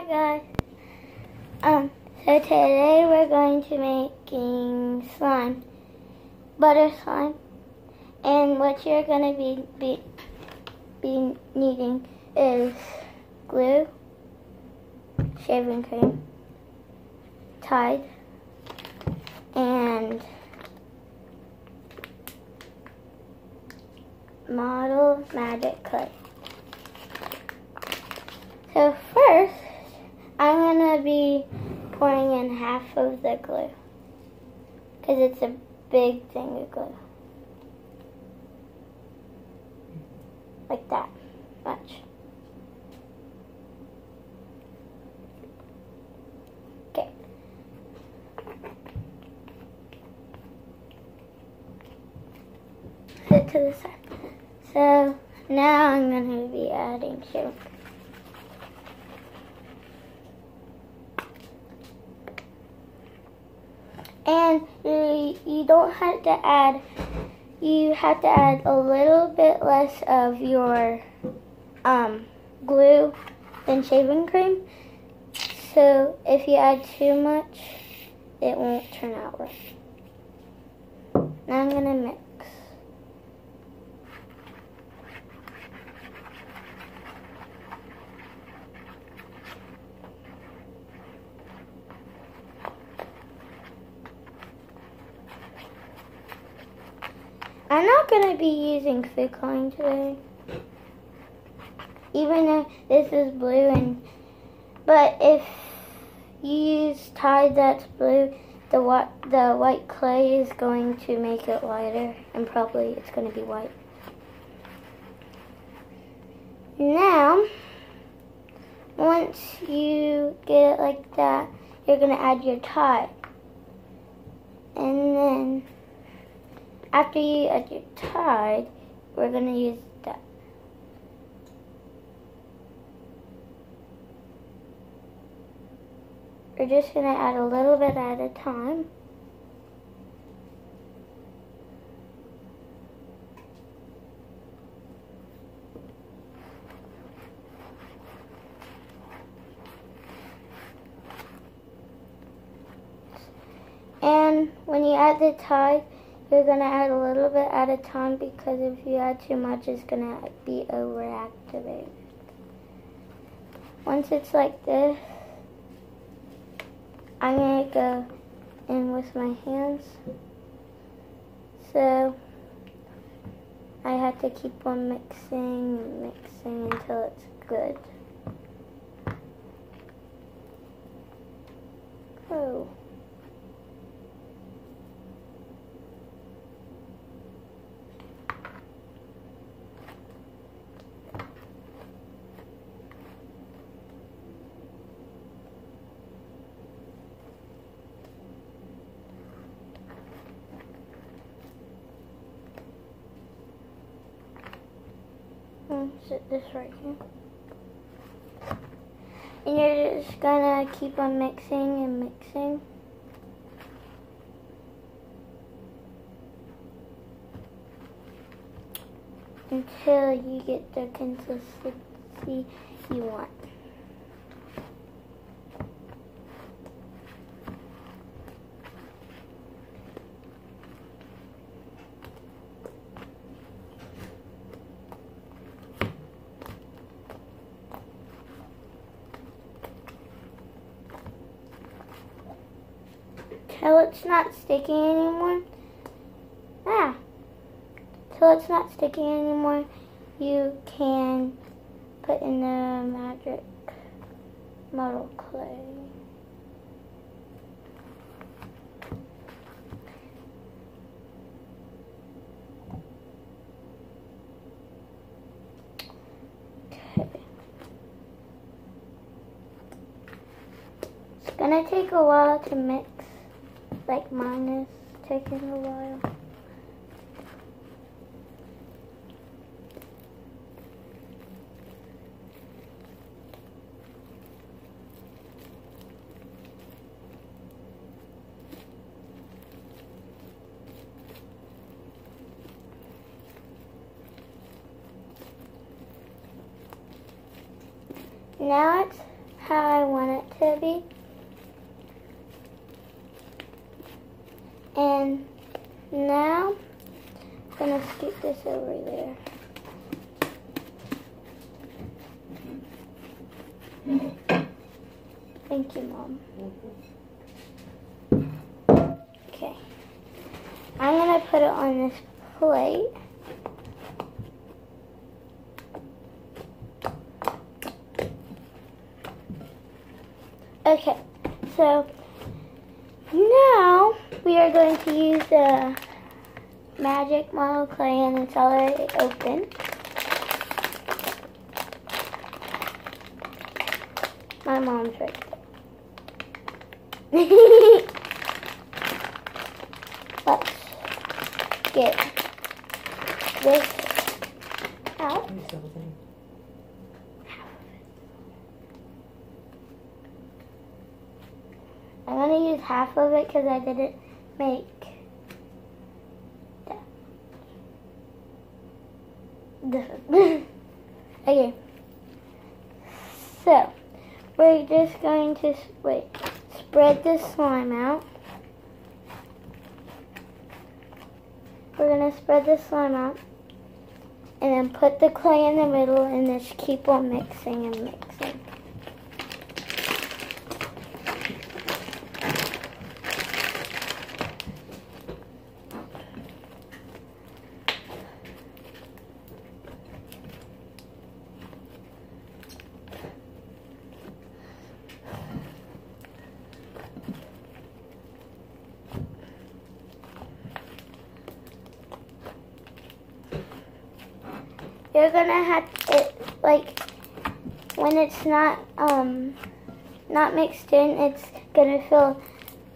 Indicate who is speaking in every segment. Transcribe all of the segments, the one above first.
Speaker 1: Hi guys. So today we're going to making slime, butter slime, and what you're going to be needing is glue, shaving cream, Tide, and model magic clay. So first, I'm going to be pouring in half of the glue because it's a big thing of glue. Like that much. Okay. Put it to the side. So now I'm going to be adding sugar. And you don't have to add, you have to add a little bit less of your glue than shaving cream. So if you add too much, it won't turn out right. Now I'm going to mix. I'm not going to be using food coloring today, even though this is blue. But if you use Tide that's blue, the white clay is going to make it lighter, and probably it's going to be white. Now, once you get it like that, you're going to add your Tide, and then after you add your Tide, we're going to use that. We're just going to add a little bit at a time. And when you add the Tide, you're going to add a little bit at a time, because if you add too much, it's going to be overactivated. Once it's like this, I'm going to go in with my hands. So I have to keep on mixing and mixing until it's good. Oh. Sit this right here. And you're just gonna keep on mixing and mixing. Until you get the consistency you want. Till it's not sticking anymore. Till it's not sticking anymore, you can put in the magic model clay. Okay. It's gonna take a while to mix. Like mine is taking a while. Now it's how I want it to be. And now I'm going to scoot this over there. Thank you, Mom. Okay. I'm going to put it on this plate. Okay, so now we are going to use the magic model clay, and it's already open. My mom's right there. Let's get this out. I'm going to use half of it because I didn't make that. Okay. So, we're just going to spread this slime out. We're going to spread the slime out and then put the clay in the middle and just keep on mixing and mixing. You're gonna have it, like, when it's not mixed in, it's gonna feel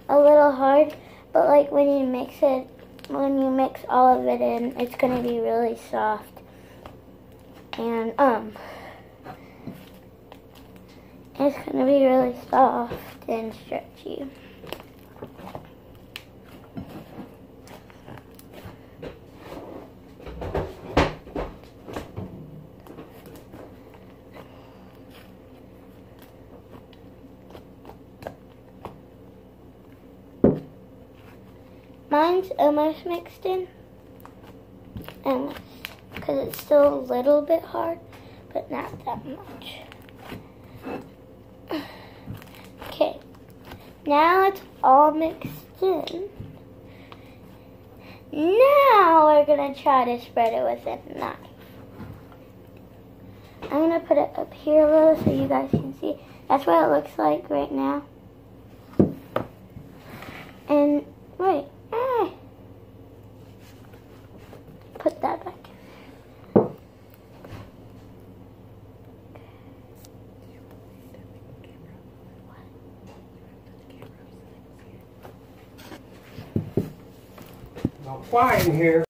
Speaker 1: a little hard, but like when you mix all of it in, it's gonna be really soft. And it's gonna be really soft and stretchy. Mine's almost mixed in, almost, because it's still a little bit hard, but not that much. Okay, now it's all mixed in. Now we're going to try to spread it with a knife. I'm going to put it up here a little so you guys can see. That's what it looks like right now. And wait. Put that back in.
Speaker 2: Quiet in here.